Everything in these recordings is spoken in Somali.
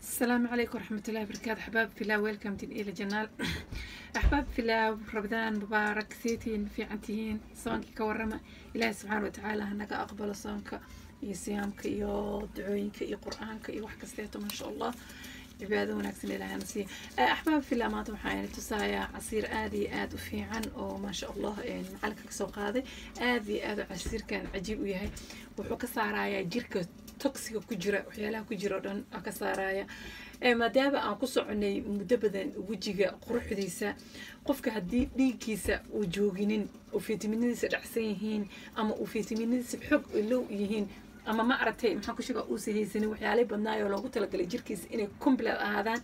السلام عليكم ورحمة الله وبركاته. أحباب في الله، ويلكم إلى جنال. أحباب في الله، رمضان مبارك. سيتين في عنتين صوانك كورمة إلهي سبحانه وتعالى هناك أقبل صوانك iyo siyaamka iyo ducooyinka iyo quraanka iyo wax kasteeto ma sha Allah cibaado wanaagsan ilaahay nasiib. Ahbaab fillah maanta waxaan tusayaa casiir aad iyo aad u fiican oo ma sha Allah macalka ka soo qaaday aad iyo aad casiirkan cajiib u yahay. Wuxuu ka saarayaa jirka toxiga ku jira waxyaalaha ku jira dhan ka saaraya maadaama aan ku soconay muddo badan wajiga quruxdiisa qofka hadii dhiiggiisa uu jooginin oo fiitamiinadiisa dhacsan yihiin ama uu fiitamiinadiisa xog low yihiin ama ma aragtay maxaa ku sheega uu sahaysan waxyaalo badnaa oo loogu talagalay jirkiisa inay complete ahaadaan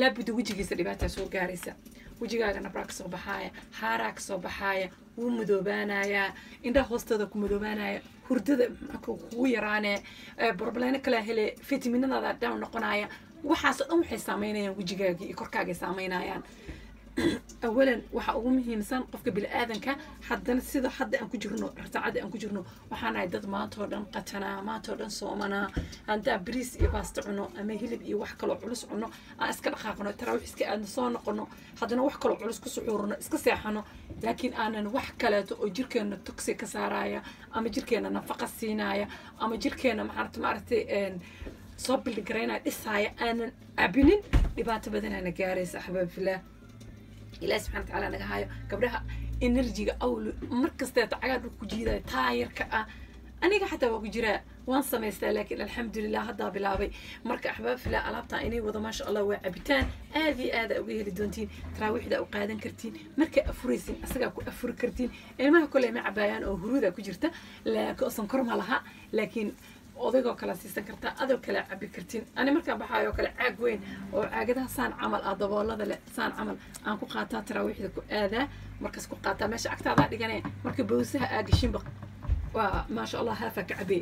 laabud wajigiisa dhibaato soo gaaraysa wajigaaga nabra ka soo baxaya haara ka soo baxaya wuu madoobaanaya indhaha hoostooda ku madoobaanaya hurdada ku yaraanee problema kala hele fiitamiinada down noqonaya waxaas dhan waxay saameynayaan wajigaaga iyo korkaaga saameynayaan. أولاً وحقوق مهمسان قفك بالآذنك حدنا سيدا حد أنكو جرنو رتعد أنكو جرنو وحنا عدد ما تودن قتنا ما تودن صومنا أنت بريس يباستعنو أما هلب يوحكلو علوس عنو أسكن خاقنا تراوح إسكي أن صون قنو حدنا وحكلو علوس كسعورنا إسكي سيحنو لكن أنا وحكلت أجركنا توكسي كسارايا أما جركنا نفقة سينايا أما جركنا معرتي أن صوب الجرينا إسهايا أنا أبنين لبعت بدنا نجارس أحباب في الله. إلهي سبحانه وتعالى نجاهايو قبلها إنرجي أول مركز تتعقد وكجيرة تاير كأ أنا حتى وكجيرة وانصة ميستا لكن الحمد لله هذا بلابي مرك أحباب في لا ألعب إني وضع ما شاء الله وعبتان هذا أوجيه للدونتين تراويح ده وقادن كرتين مرك أفريسين أسرع أفر كرتين يعني ما كله مع بيان أو هرودا كجيرته لا كأصلا كرمها لها لكن odaygo kala siisan kartaa adoo kala cabi kartiin ani markaan baxaayo kala caag weyn oo caagadaha saan camal daboolada leh saan camal aan ku qaataa taraawiixda ku aadaa markaas ku qaataa meesha agtaada dhiganay marka bowsaha aagishin waa ma sha Allah hafa kacbi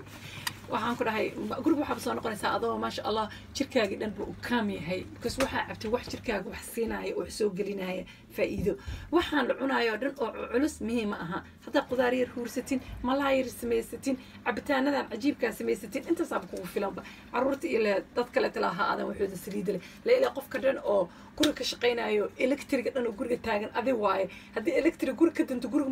waxaan ku dhahay gurub waxa soo noqonaysaa adoo ma sha Allah jirkaaga dhan buu kaam yahay because waxa cabtay wax jirkaaga wax siinaayo oo soo gelinaayo faa'iido waxaan la cunaayo dhan oo culus muhiim aha hada qudaar yar huursatin malaayir samaysatin cabitaanadan cajiibka samaysatin inta saab ku filanba caruurta ila dad kale talaaha aadan wuxuu saliid leh la ila qofka dhan oo guriga ka shaqeynayo electric dhan oo guriga taagan adi waaye hadii electric guriga danto guriga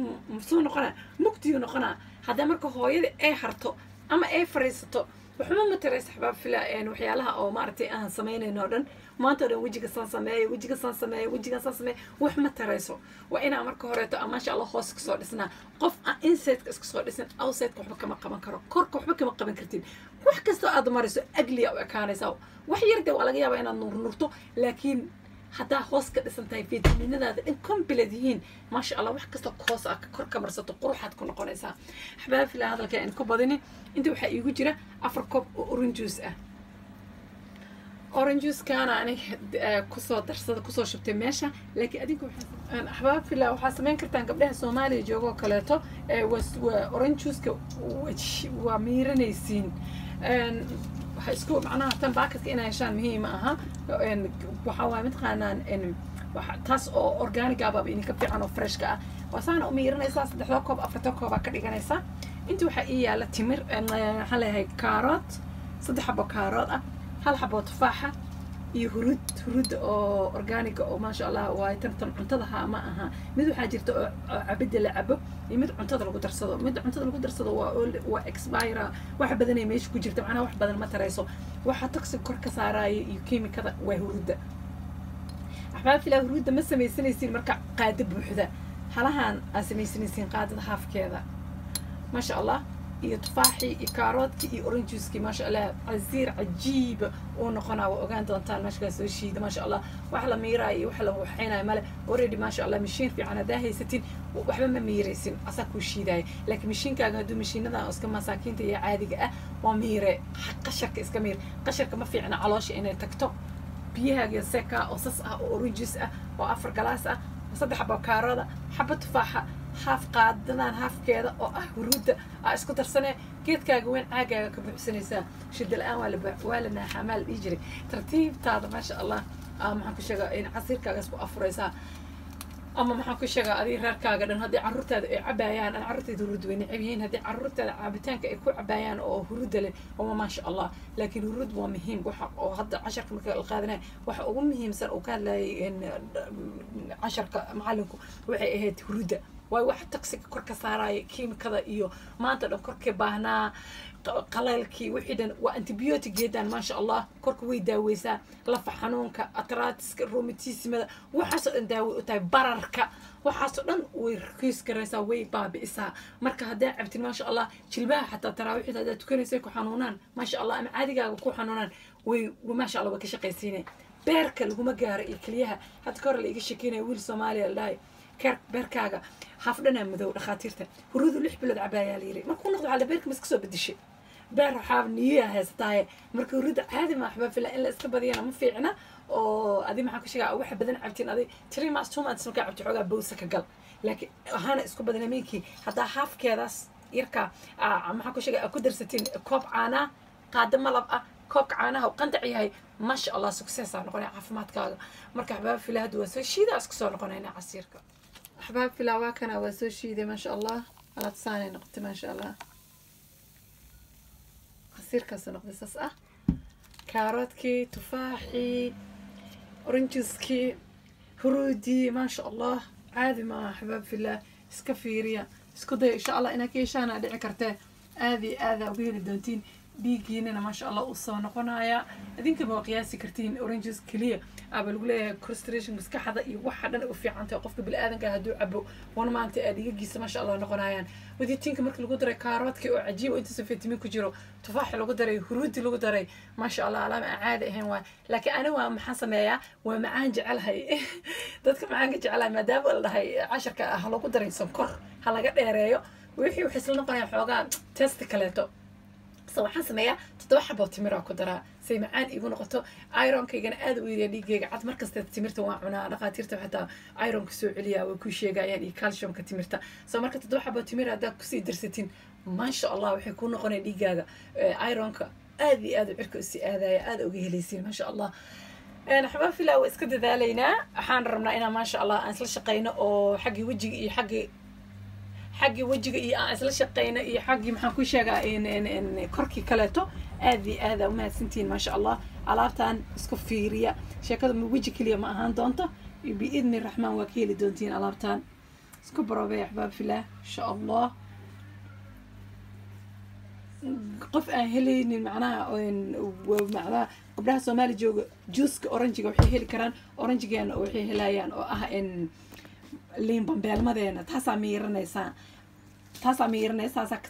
soo noqona mugdiyo noqona hada marka hooyada ay harto أما أي فريسته وحنا مترس حباب فلا يعني وحيالها أو مارتي أنا سمين نودن ما ترى وجهك سماي وجهك سماي وجهك سماي وحنا مترسه وأنا أمر كهرته ما شاء الله خاصك صار لسنا قف إنسات صار لسنا أو سات كحبك ما كرو كور كحبك ما قبل كرتين وحكستو أدمرسه أجلي أو كان يساو وحيرده ولا جيا بين النور نورته لكن حتى خاص كده سنتين في من هذا إنكم بلديين ما شاء الله وحكستو خاص كور كمرسة قروح هتكون قنيسة حباب في هذا الكائن إنكم بديني أنتوا حقيقي جرا أفركوب أورنجوس أورنجوس كان أنا كسر درسة كسر شبت ماشى لكن أديكم أحباب في الله وحاسمين كرتان قبلها سومالي جوجو كلاتو وأورنجوس وميرنيسين isku macnaha tan baakadka inay heshaan muhiim aha waxa waa mid qaanan in taas oo organic ah in ka fiican oo fresh ka ah wasaana u miirinaysaa 3 koob 4 koob ka dhiganaysaa inta waxa ii yaala timir waxa leeyahay kaarot 3 xabo kaarot ah 1 xabo tufaaxa iyo hurud oo organic oo ma sha Allah waa tan cuntada ma aha mid waxa jirta oo cabid la cabo iyo mid cuntada lagu darsado mid cuntada lagu darsado waa expire wax badan ay meesha ku jirta macnaha wax badan ma tarayso waxa toxic kor ka saaraya iyo kiimikada waa hurudda ahbaab fila hurudda ma samaysanaysiin marka qaada buuxda halahan samaysanaysiin qaadada haafkeeda ma sha Allah iyo tufaaxi iyo kaaroodki iyo oranjuski ma sha Allah casiir cajiib oo noqona waa ogaan doontaan meesha soo shiida ma sha Allah wax la miiray wax la waxayna male already ma sha Allah mishiin fiican hadaa haysatin waxba ma miiraysin asaa ku shiiday laakiin mishiinkaaga haduu mishiinada iska masaakiinta iyo caadiga ah waa miire qasharka iska miir qasharka ma fiicna caloosha inay tagto biyahaaga seka oo sas ah oo oranjus ah oo 4 galaas ah 3 xabo kaarooda xabo tufaaxa حاف قادنا حاف كذا أو هرود أسكت ترسنة كيت كاجوين عاجا كبحسنيسا شد الآن ولا حمال يجري ترتيب هذا ما شاء الله معك شجع إن عصير كاجس بأفريسا أما ما حكوا شجع أذي ركاجا لأن هذه عرورتها عبايان أنا عرورتي هرود وين عبيين هذه عرورتها عبتان كيكون عبايان أو هرود له هو ما شاء الله لكن هرود هو مهم وحق أو هذا 10 القادنا وحق مهم سر وكان لي إن 10 معلمكم وحي هاد هرودة واحد تقصك كرك صاراي كيم كذا إيو ما أنت لو كرك باهنا قلالكي وحيدا وانتبيوتيك جدا ما شاء الله كرك ويداويسا لف حنونك أتراتسك الروماتيسيما وحاسو داوي وتاي بررك وحاسو دن ويركيس كريسا وي بابي إسا مركا هدا عبتي ما شاء الله جلباها حتى تراويح هدا تكونيسا كو حنونان ما شاء الله أما عادي كو حنونان وما شاء الله وكشقيسيني بيرك لهما قاري كليها حتى كور اللي يجي شكينا ويل سوماليا لاي beerkaaga xafdana madow dhaqaatiirta huruudu 6 bilood cabaaya liiri markuu noqdo على beerka miska soo bedeshay beer xaaf niya heestay markuu huruudu caadi ma xabaa fila in la iska badiyana ma fiicna oo adi maxaa ku sheegaa wax badan cabtiin adi tiri ma soo maad ka cabti xogaa bowsa ka gal laakiin ahana isku badana minkii hadaa xaafkeedaas yarka maxaa ku sheegaa ku darsatiin koob caana qaada malab ah koobka caanaha oo qandac yahay ma sha Allah success aan noqonay caafimaadkaaga marka xabaa fila hadwa soo shiida isku soo noqonayna casiirka أحباب في العواكنا وسوشي دي ما شاء الله على تصاني نقطة ما شاء الله عصير كاسو نقطة ساسة كاروتكي تفاحي أورنجزكي هرودي ما شاء الله عادي ما أحباب في الله اسكافيريا اسكودي إن شاء الله إنا كيشانا دعي كرتاه آذي وبيل الدونتين بيجينا ما شاء الله وصلنا قنايا أدينك ما قياسي كرتين أورنجز كلية أبى له كورستريشن بس كحدا يوحدنا وفي عنته وقفك بالآذن كهدو أبو وأنا ما أنت أديك جيس ما شاء الله نقنايا ودي تينك مركل قدرة كاروت عجيب وأنت سفيت مين كجرو تفاح لو قدرة هرود لو قدرة ما شاء الله على عادة هنا لكن أنا ومحسمية ومعان جعلها تذكر معان جعلها مدام ولا هي 10 هلا قدرة سكر هلا قد يريو ويحيو حسلنا قنايا حوجا تست كلاته waxaan sameeyaa 7 xabo timir ku daraa say macaan igu noqoto iron-kaygana aad u yeeray dhiigayga cad markasta timirta waan cunaa dhaqaatiirta xataa iron-ka soo celiyaa way ku sheegayaan iyo calcium-ka timirta soo marka 7 xabo timir aad ku sii darsatin ma sha Allah waxay ku noqonay dhiigaaga iron-ka aad iyo aad u cirka u sii aadaya aad uga helaysiin ma sha Allah أنا حبا في لا iska dadaalayna waxaan rabnaa inaan ma sha Allah aan isla shaqeyno oo xaqi wajiga iyo حقي وجهي إيه أصل شقينا إيه حقي محكو شجع إن كركي كلته هذا وما سنتين ما شاء الله علابتان سكفيريا شكله من وجهك اللي ما هان دونته بإذن الرحمن وكيل دونتين علابتان سكبروا بيا أحباب في الله إن شاء الله قف أهلي معناها ومعناها قبلها سومالي جوسك أورنجي وحي هلي كران أورنجي كان وحي هلايان أو إن لين بمبيل مدينة تاسع ميرنيسا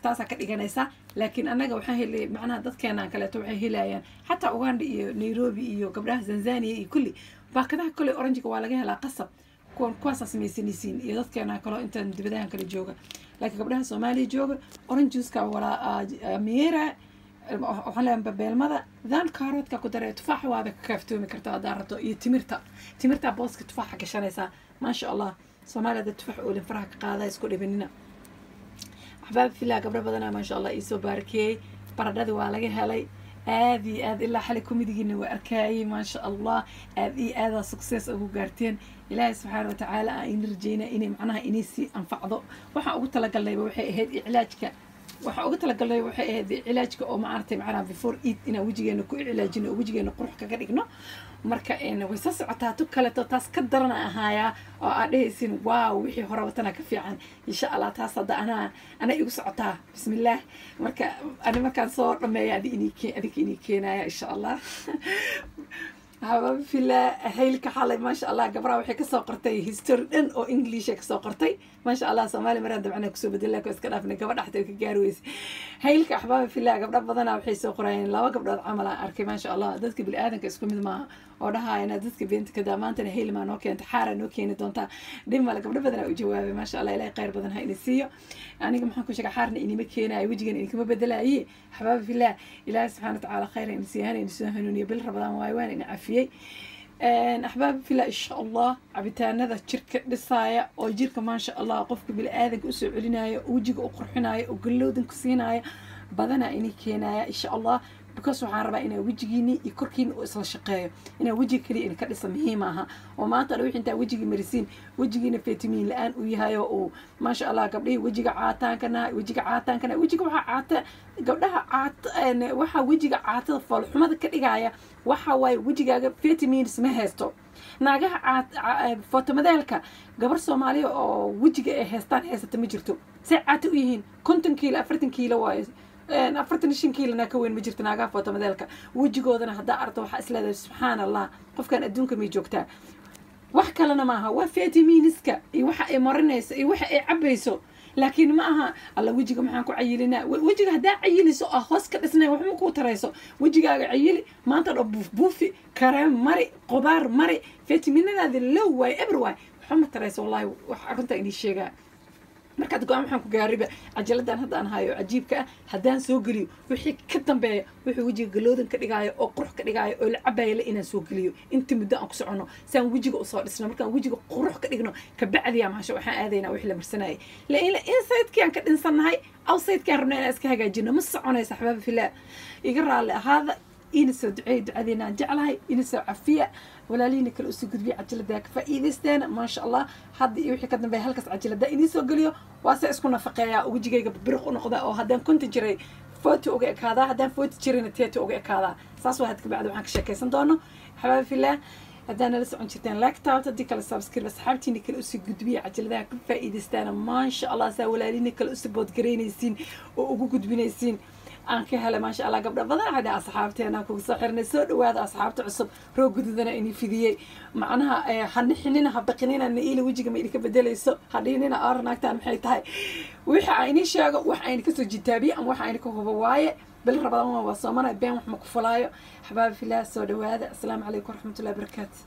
تاسع كدغانيسا لكن أنا waxaan helay macnaha dadkeena kale waxay helayaan hatta Uganda iyo Nairobi iyo gabdhaha Tanzania iyo kulli baakadaha kale oranjiga waa laga helaa qasab kuwaas sameeysanaysiin iyo dadkeena kale inta dibadaha kale jooga laakiin gabdhaha Soomaaliya jooga orange juice-ka wala miira waxaan leeyahay babeelmada dan kaaroodka ku daray tufaax waada ka kaaftoomi kartaa daarto iyo timirta booska tufaaxa gashanaysa ma sha Allah Soomaaliya tufaax oo lin faraha ka qaaday isku dhibinina أحباب في الله قبل بدنا ما شاء الله يسوع باركي برداد وعلى هلاي هذه إلا حالكم يديني وأركاي ما شاء الله هذا سكسس أبو قارتين إلهي سبحانه وتعالى إن رجينا إني معناها إنيسي أنفعضه وحقول تلقى الله وحي هذه علاجك وحقول تلقى الله وحي هذه علاجك أو معرتي معنا before eat إنه وجينا كل علاجنا وجينا قروح كقريقنا marka in way soo socotaa tu kale taas ka darana ahaya oo aad dhaysin waaw wixii hore watana ka fiican insha Allah taas hadda ana igu socotaa bismillaah markaan soo dhameeyo adii keenaya insha Allah هذا في هيلك حالي ما شاء الله قبرها وحي كسو قرتي هيستوري دن او انجليش كسو قرتي ما شاء الله Soomaali maraan dabcana ku soo bedel laakiin iska dhaafnay gabadha xataa ka gaarweys هيلك احباب في الله gabdha badana waxay soo qorayeen laba gabdhood camal aan arkay ma sha Allah dadka bil aadanka isku mid ma oo dhahaayna dadka beenta ka daamaantana heyl ma noo keento xaara noo keeni doonta dhimma gabdha badana u jawaabay ma sha Allah ilaahay khayr badan ha inisiyo aniga maxaan ku sheegay xaarna inima keenay wajigan in kuma bedelaayay احباب في الله ilaahay subhanahu wa ta'ala khayr inisiyan inisiyo hanuuniyo bil rabadaan waayaan in عافيه أحباب في الله إن شاء الله عبتان هذا شركة للصايع أو جيرك ما شاء الله قفك بالآذن أسعلناي وجيك أقرحناي وقلودن كسيناي بدنا إني كيناي إن شاء الله because waxaan rabaa inaa wejigiini iyo korkiina uu isla shaqeeyo inaa wejiga kaliya in ka dhisa muhiim aha oo maanta dha wixii intaa wejigii marisiin wejigiina fitamiin la-aan uu yahay oo uu maasha allah gabdhihii wejiga caataankana wejiga waxaa caata gabdhaha caata waxaa wejiga caatada foolxumada ka dhigaya waxa waaye wejigaaga vitamins ma haysto naagaha fotomodeelka gabar soomaaliya oo wejiga ay haysata ma jirto say caata u yihiin 50 kiilo 40 kiilo waaye 45 kiilona ka weyn ma jirto naagaha fotomodeelka wejigoodana haddaa arto waxaa isleedahay subxaan allah qofkan adduunka may joogtaa wax kalena maaha waa vitaminska iyo waxa ay marinayso iyo waxa ay cabayso laakiin ma aha alla wejiga maxaan ku cayilinaa wejiga haddaa cayiliso oo hoos ka dhisnayn wax ma kuu tarayso wejigaaga cayili maanta dho buufi kareem mari qudaar mari vitaminadaadi low waay eber waay waxa ma tarayso wallahi wax arrinta inii sheegaa markaad go'aan waxaan ku gaariba cajaladaan hadda aan hayo cajiibka ah haddaan soo geliyo wixii ka dambeeya wuxuu wejiga galoodan ka dhigaayo oo qurux ka dhigaayo oo la cabaaya la inaan soo geliyo inta muddo aan ku socono saan wejiga u soo dhisno markaan wejiga qurux ka dhigno ka bacdiya maasha waxaan aadaynaa wixii la marsanayay la inside-kii aan ka dhinsannahay outside-kii aan rabnaa inaan iska hagaajino ma soconaysa axbaaba filaa iga raalli ahaada ina soo duceeya ducadeena aan jeclahay ina soo cafiya walaalihina kale usoo gudbiya cajalada ka faa'iidaysteena maasha allah hadda iyo wixii ka dambeeya halkaas cajalada inii soo geliyo waase isku nafaqeeyaa wejigayga biriq u noqda oo haddaan kunta jiray foto uga ekaadaa haddaan foto jirayna teeto uga ekaadaa saas waa had kabacdi waxaan ka sheekaysan doono xabaab fillah haddaan nala socon jirteen like taabta haddii kale subscribe asxaabtiina kale usoo gudbiya cajaladaha ka faa'iidaysteena maasha allah saa walaalihina kale usoo boodgaraynaysiin oo ugu gudbinaysiin aan ka helay maasha allah gabdha badan hadda asxaabteena kugu soo xirnay soo dhawaada asxaabta cusub roog gududana inii fidiyey macnaha hanixinina habaqinina naila wejiga ma idinka bedelayso hadhiinina aarnaagtaan maxay tahay wixii aan inii sheego wax ayna kasoo jitaabiye ama wax ayna ka hubo waaye bil rabadan waa soomana been wax ma ku fulaayo xabaab fillah soo dhawaada assalaamu calaykum waraxmatullahi wabarakaatu